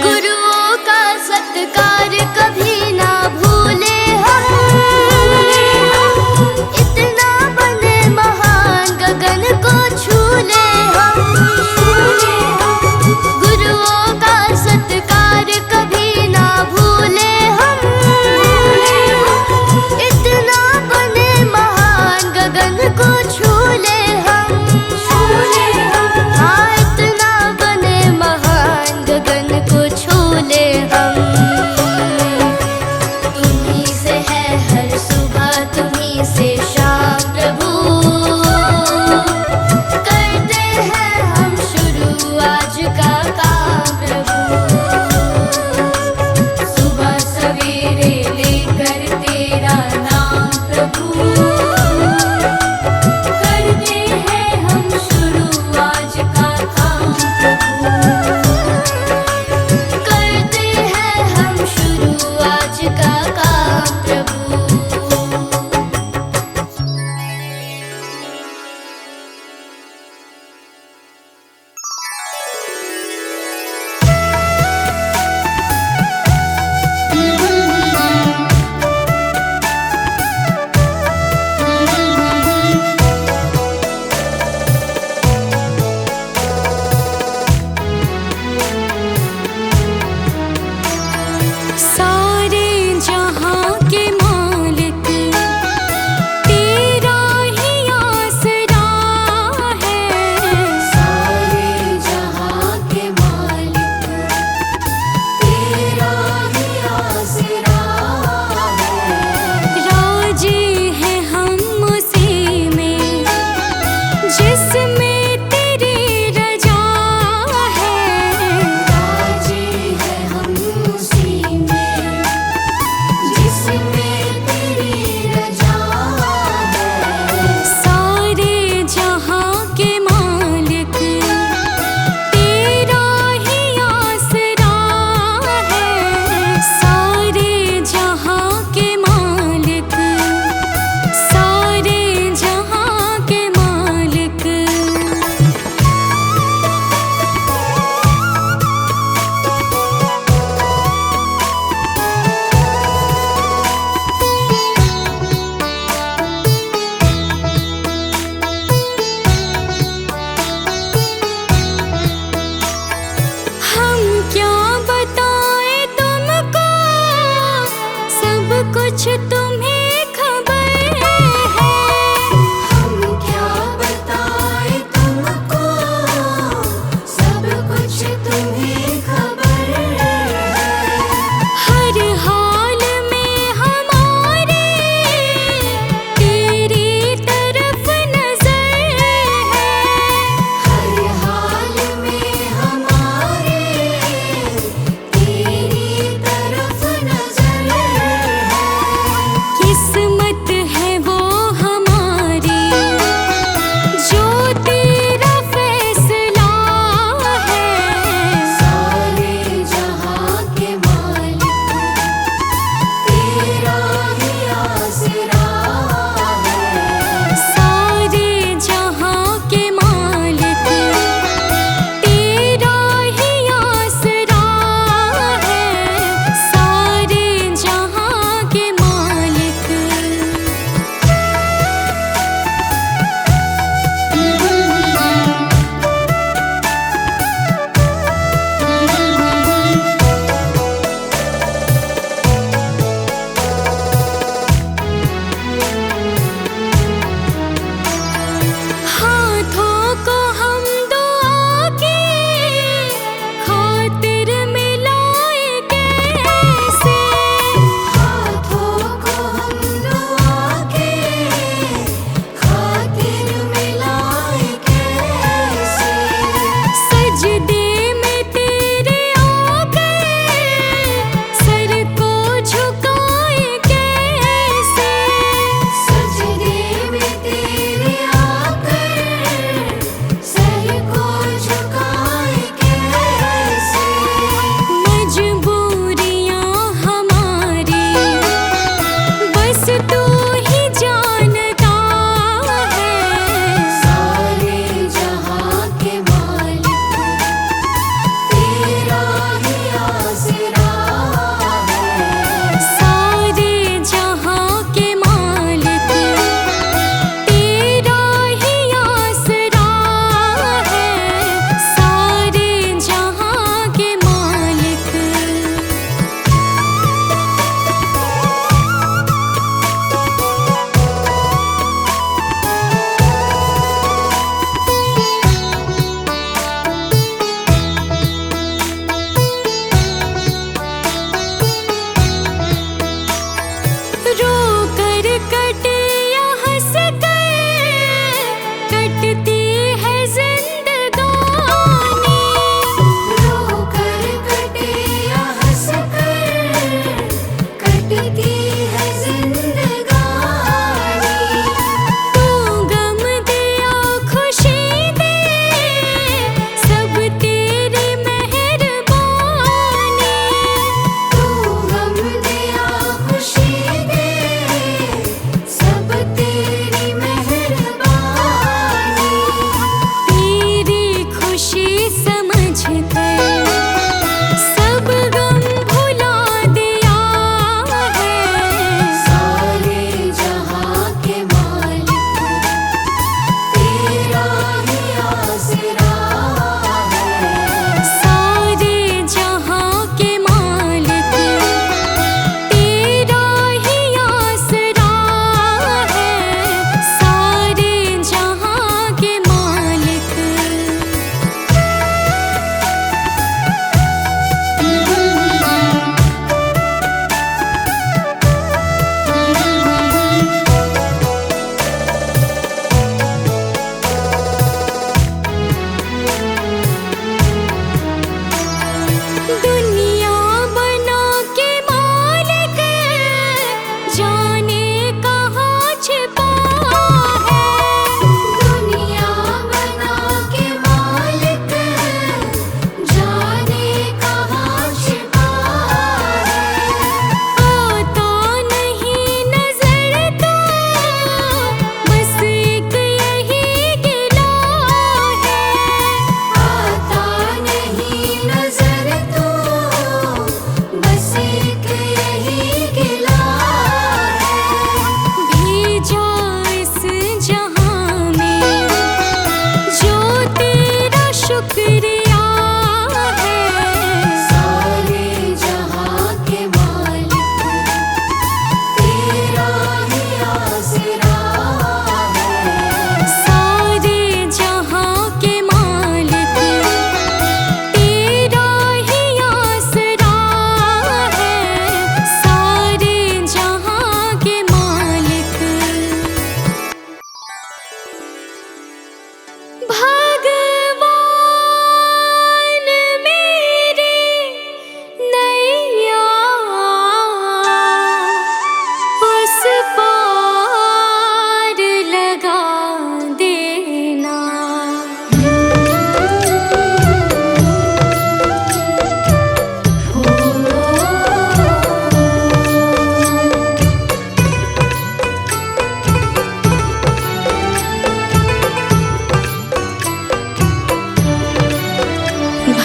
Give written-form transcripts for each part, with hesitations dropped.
गुरुओं का सत्कार कभी ना भूले हम, इतना बने महान गगन को छू ले हम। गुरुओं का सत्कार कभी ना भूले हम, इतना बने महान गगन को छू ले हम। हाँ, इतना बने महान गगन को छू ले हम। तुम्हीं से है हर सुबह, तुम्हीं से शाम प्रभु, करते हैं हम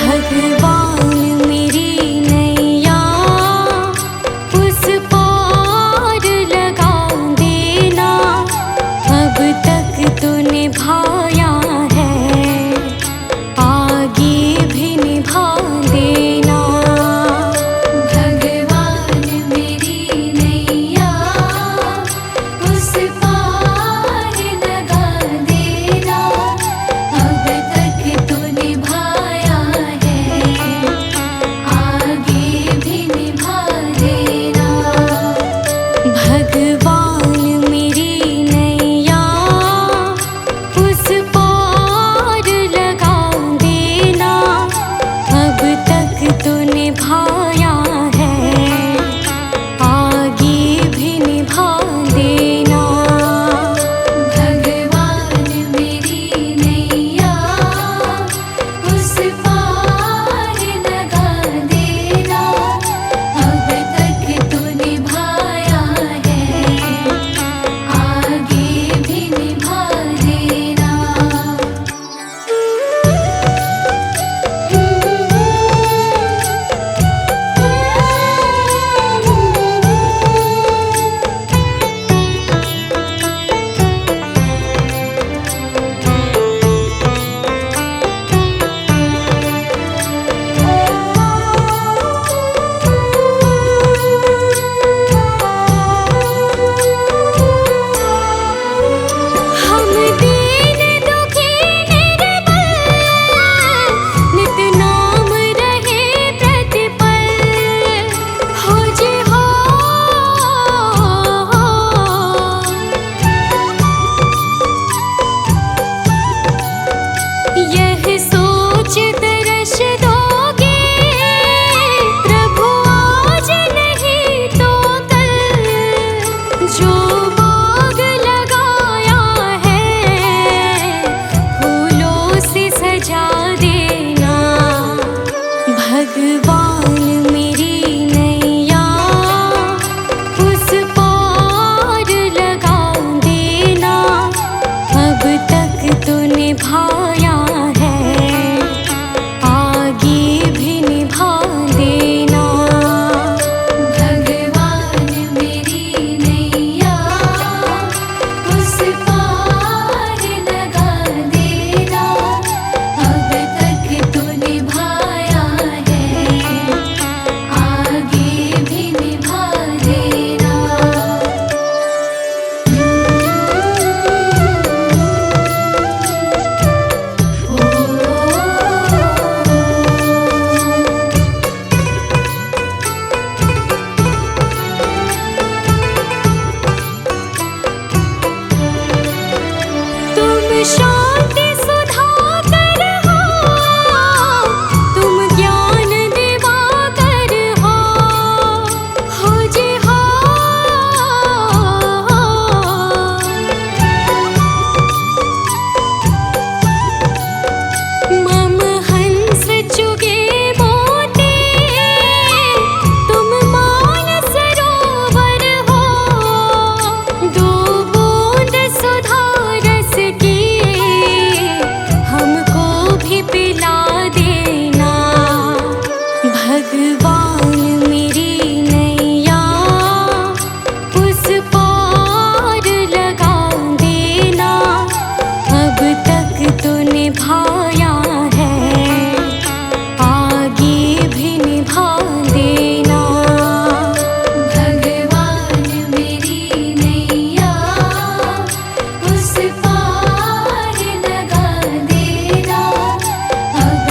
भगवान मेरी नैया उस पार लगा देना, अब तक तो निभाया है, आगे भी निभा देना। भगवान मेरी नैया उस पार लगा देना, अब तक तो निभाया है, आगे भी निभा देना। भगवान मेरी नैया उस पार लगा देना, अब तक तो निभाया है, आगे भी निभा देना। भगवान मेरी नैया उस पार लगा देना, अब तक तो निभाया है, आगे भी निभा देना। हम दीन दुखी निर्बल, नित नाम रहे प्रतिपल, हो जी हो। यह सोच तरस दोगे प्रभु आज नहीं तो कल, जो बाग लगाया है फूलों से सजा देना। भगवान मेरी नैया उस पार लगा देना, अब तक तो निभाया है, आगे भी निभा देना। भगवान मेरी नैया उस पार लगा देना, अब तक तो निभाया है, आगे भी निभा देना। तुम शांति सुधाकर हो, तुम ज्ञान दिवाकर हो जी हो। मम हंस चुगे मोती, तुम मान सरोवर हो, दो बूंद सुधा रस की हमको भी पिला देना। भगवान मेरी नैया उस पार लगा देना, अब तक तो निभाया है, आगे भी निभा देना। भगवान मेरी नैया उस पार लगा देना, अब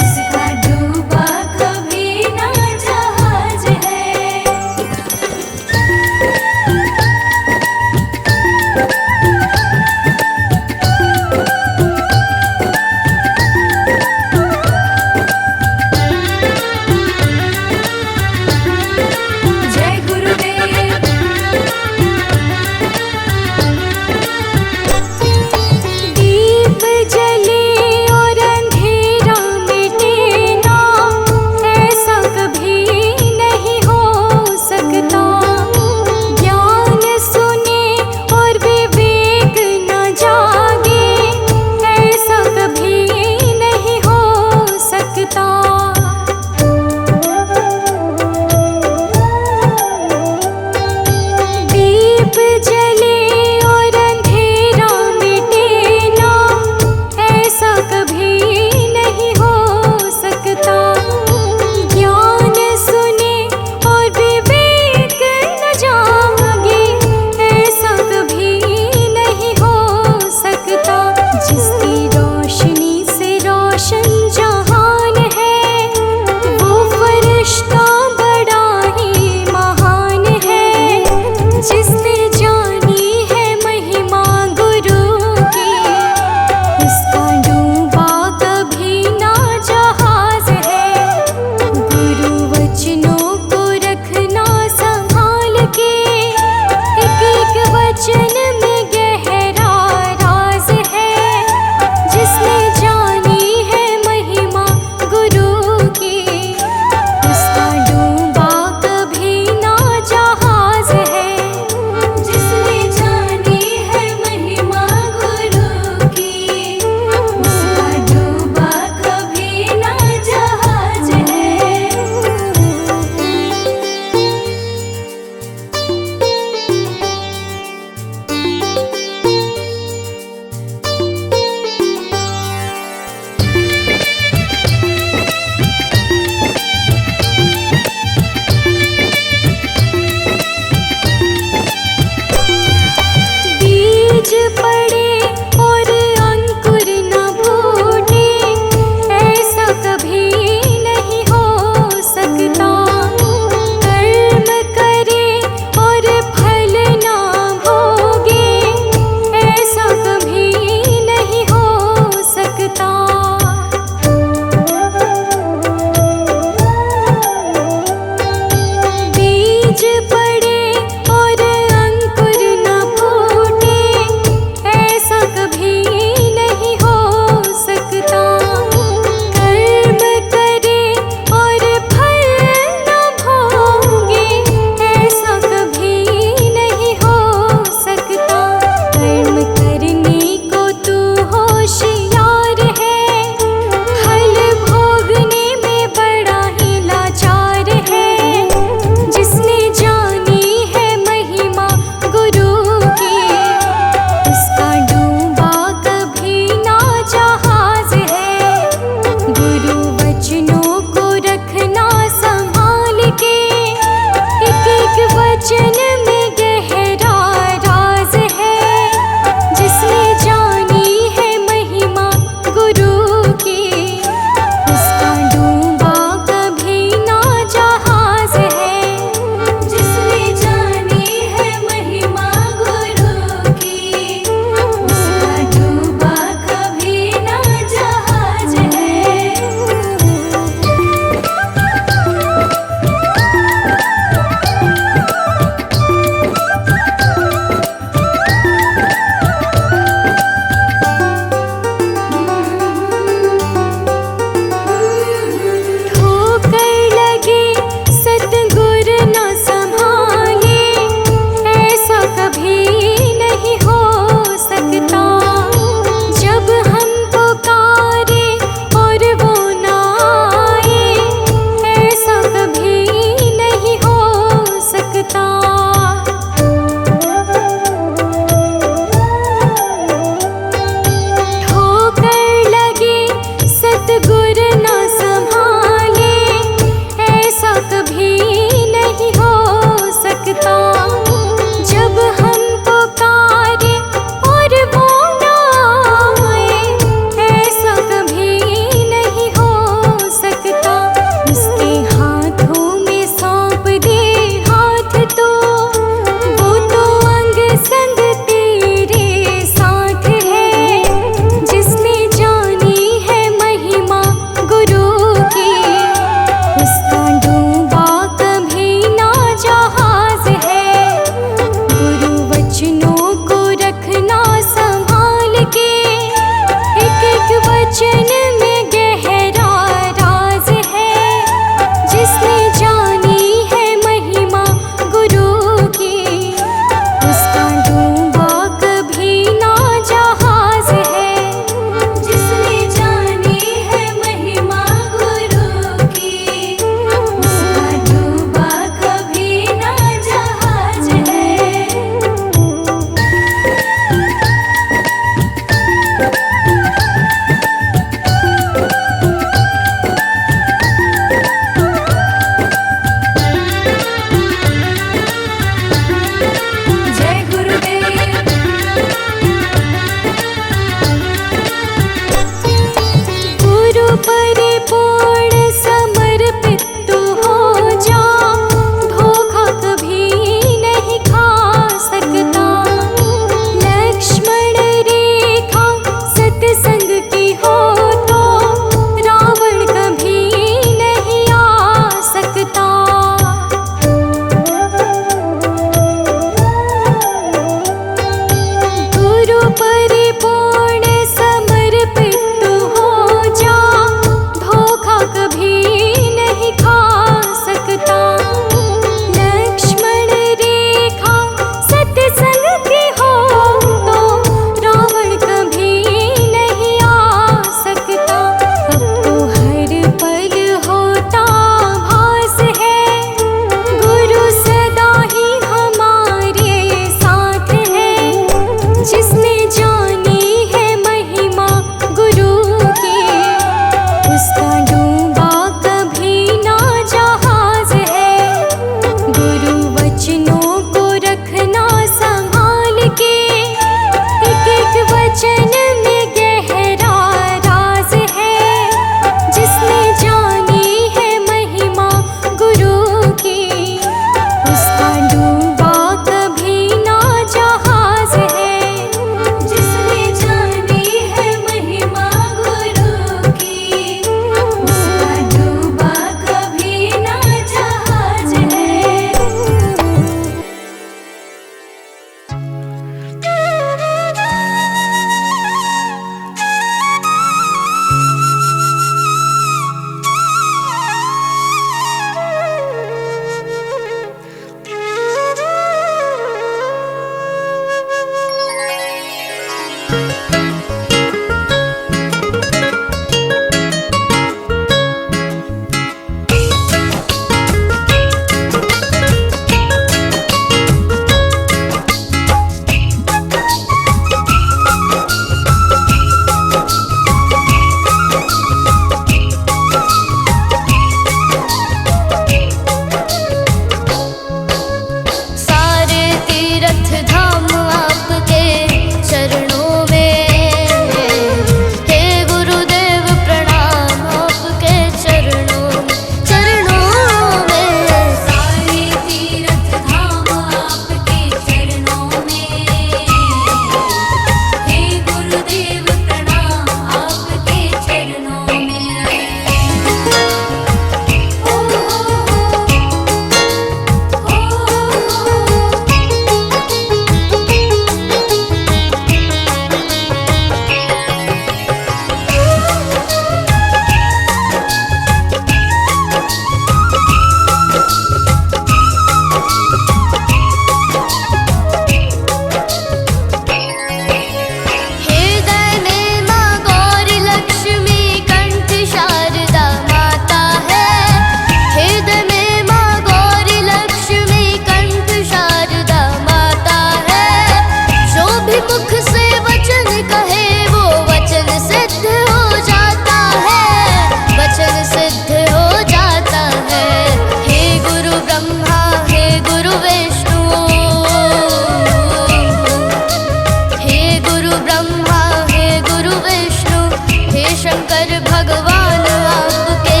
भगवान आपके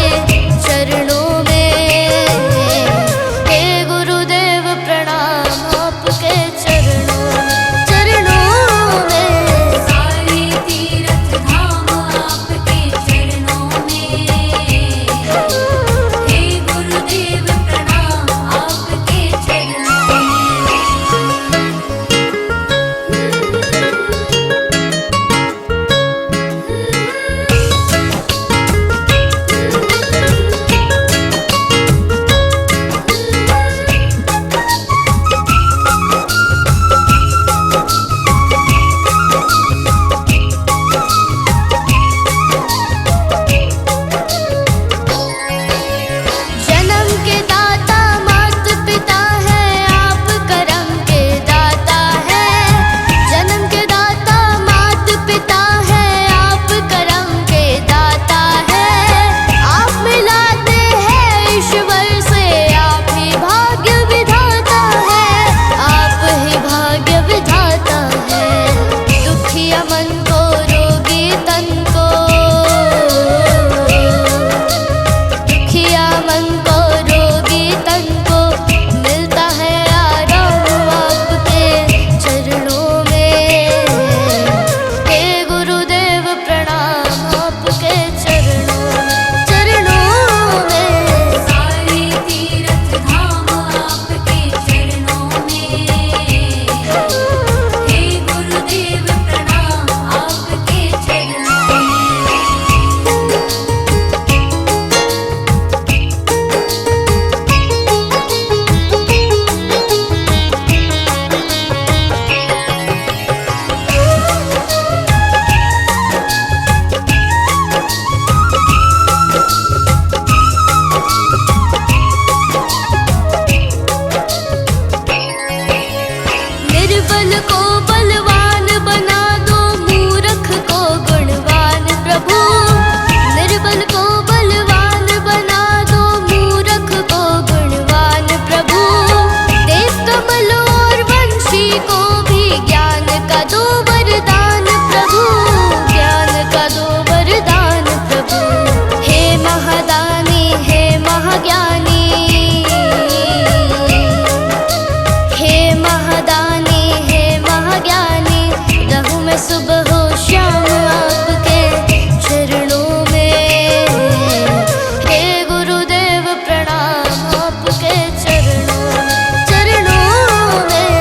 चरणों में। हे गुरुदेव प्रणाम आपके चरणों में। सारे तीर्थ धाम आपके चरणों में। हे गुरुदेव प्रणाम आपके चरणों में। जन्म के दाता मात पिता है आप करम के दाता है। जन्म के दाता मात पिता है आप करम के दाता है। आप मिलाते हैं ईश्वर से आप ही भाग्य विधाता है। आप ही भाग्य विधाता है। दुखिया मन को रोगी तन को दुखिया मन को रोगी तन को मिलता है आराम आपके चरणों में। हे गुरुदेव प्रणाम आपके चरणों में। सारे तीर्थ धाम आपके चरणों में। हे गुरुदेव प्रणाम आपके चरणों में। निर्बल को बलवान बना दो मूर्ख को गुणवान प्रभु। निर्बल को बलवान बना दो मूर्ख को गुणवान प्रभु। देव कमल और वंशी को भी ज्ञान का दो वरदान प्रभु। ज्ञान का दो वरदान प्रभु। हे महादानी हे महाज्ञानी। हे महादानी हे महाज्ञानी रहूं मैं सुबह हो शाम आपके चरणों में। हे गुरुदेव प्रणाम आपके चरणों में।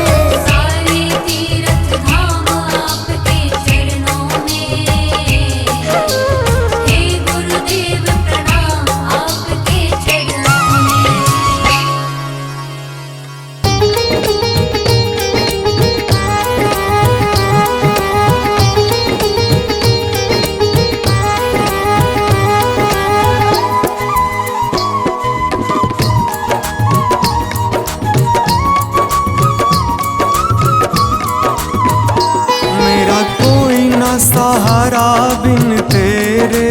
सारे तीर्थ धाम आपके चरणों में। हे गुरुदेव प्रणाम आपके चरणों में। मेरा कोई न सहारा बिन तेरे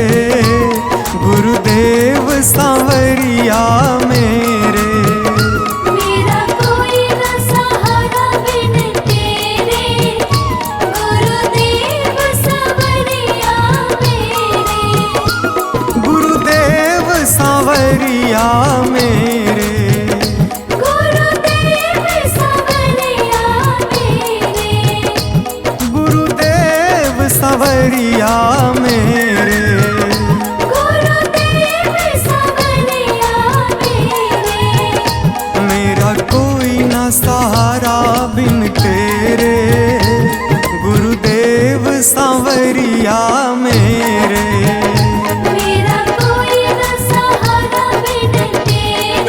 गुरुदेव सांवरिया मेरे। मेरा कोई न सहारा बिन तेरे गुरुदेव सांवरिया मेरे। गुरुदेव सांवरिया मेरे। गुरुदेव सांवरिया मेरे। गुरुदेव सांवरिया मेरे। गुरुदेव सांवरिया मेरे। मेरा कोई न सहारा बिन तेरे गुरुदेव सांवरिया मेरे। मेरा कोई न सहारा बिन तेरे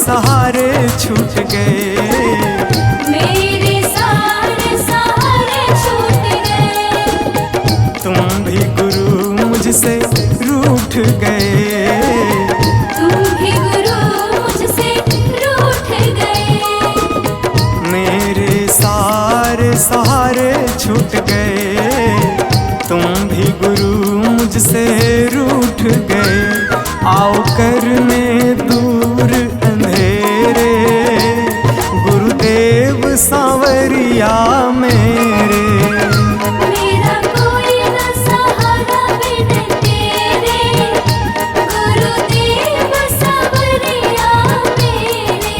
सहारे छूट गए, मेरे सारे सहारे छूट गए। तुम भी गुरु मुझसे रूठ गए, तुम भी गुरु मुझसे रूठ गए। मेरे सारे सहारे छूट गए, तुम भी गुरु मुझसे रूठ गए। आओ करने दूर अंधेरे, गुरुदेव सांवरिया मेरे। मेरा कोई न सहारा बिन तेरे, गुरुदेव सांवरिया मेरे।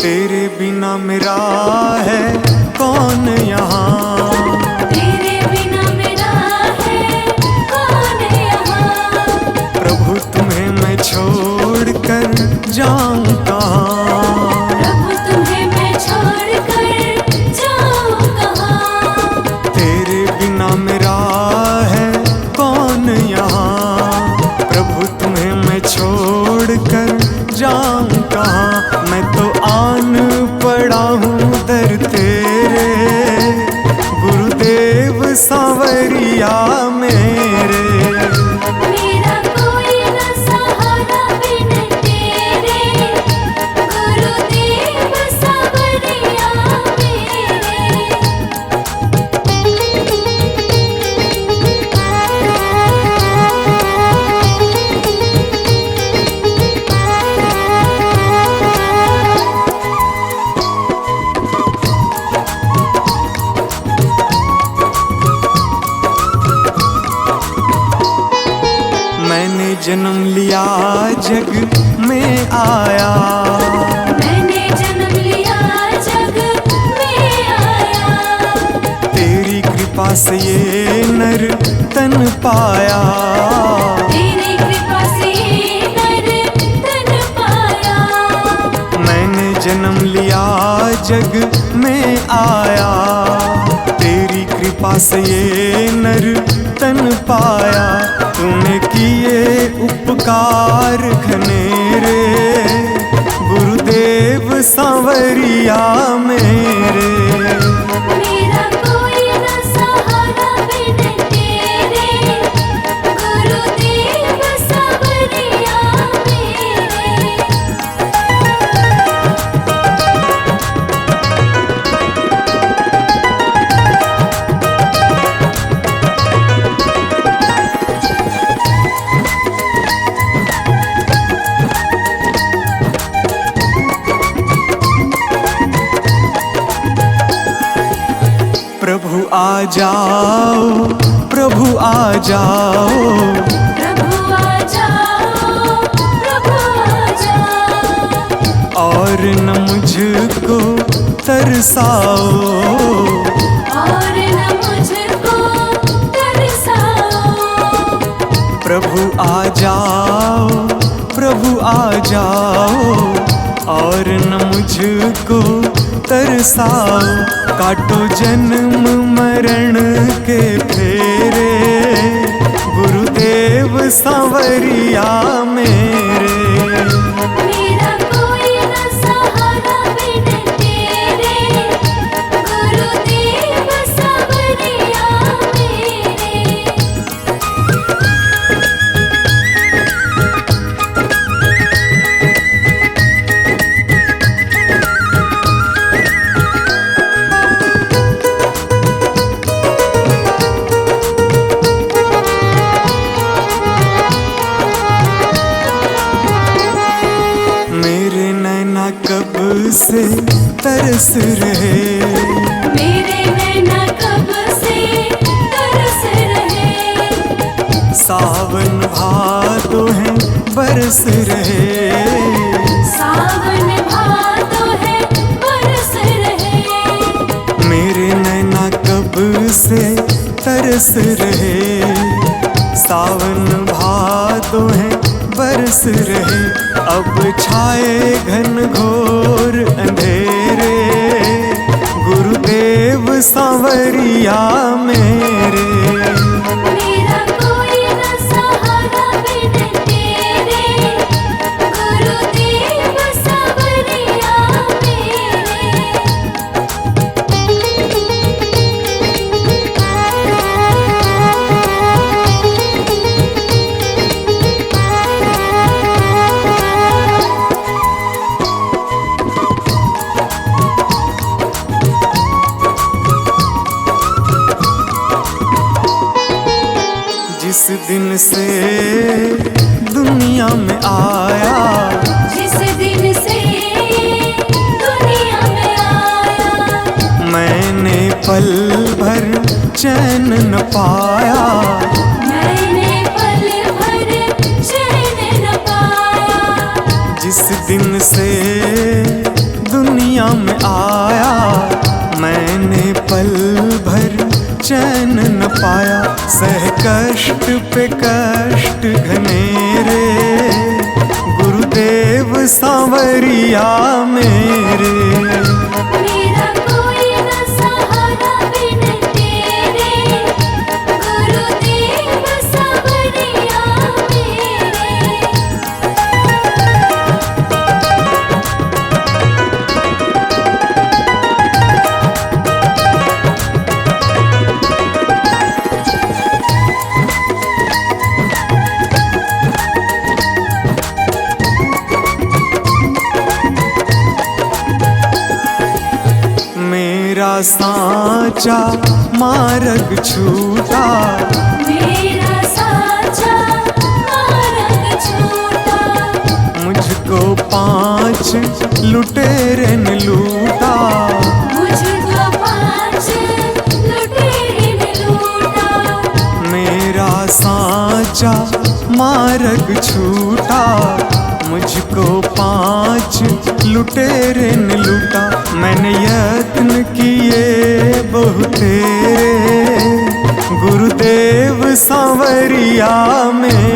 तेरे बिना मेरा है कौन यहाँ, तेरे बिना मेरा है कौन यहाँ। प्रभु तुम्हें मैं छोड़ कर जाऊं कहाँ। प्रभु तुम्हें मैं छोड़ कर जाऊं कहाँ। तेरे बिना मेरा है कौन यहाँ, प्रभु तुम्हें मैं छोड़ कर जाऊं कहाँ। मैं तो आन पड़ा हूँ दर तेरे, गुरुदेव सांवरिया मेरे। मेरा कोई न सहारा बिन तेरे, गुरुदेव सांवरिया मैंने जन्म लिया जग में आया, मैंने जन्म लिया जग में आया। तेरी कृपा से ये नर तन पाया। तेरी कृपा से नर तन पाया। मैंने जन्म लिया जग में आया, तेरी कृपा से ये नर तन पाया। तूने किए उपकार घनेरे, गुरुदेव सांवरिया मेरे। मेरा कोई न सहारा बिन तेरे, गुरुदेव सांवरिया मेरे। प्रभु आ जाओ, प्रभु आ जाओ, प्रभु आ जाओ, प्रभु आ जाओ। और न मुझको तरसाओ, और न मुझको तरसाओ। प्रभु आ जाओ, प्रभु आ जाओ, और न मुझको तरसाओ। काटो जन्म मरण के फेरे, गुरुदेव सांवरिया मेरे। मेरा कोई न सहारा बिन तेरे, गुरुदेव सांवरिया मेरे। से तरस रहे, मेरे नैना कब से तरस रहे। सावन भादो है बरस रहे, सावन भादो है बरस रहे। मेरे नैना कब से तरस रहे। सावन भादों है बरस रहे, अब छाए घन घोर अंधेरे, गुरुदेव सांवरिया मेरे। मेरा कोई न सहारा बिन तेरे, गुरुदेव सांवरिया जिस दिन से दुनिया में आया, जिस दिन से दुनिया में आया, मैंने पल भर चैन न पाया, मैंने पल भर चैन न पाया। जिस दिन से दुनिया में आया, मैंने पल भर चैन न पाया, सह कष्ट पे कष्ट घनेरे, गुरुदेव सांवरिया मेरे। मेरा कोई न सहारा बिन तेरे, गुरुदेव सांवरिया मेरे। मेरा साचा मार्ग छूटा, मेरा साचा मार्ग छूटा, मुझको 5 लुटेरे ने लूटा, मुझको 5 लुटेरे ने लूटा। मेरा साचा मार्ग छूटा, मुझको 5 लुटेरे ने लूटा, मैंने यत्न किए बहुतेरे, गुरुदेव सांवरिया में।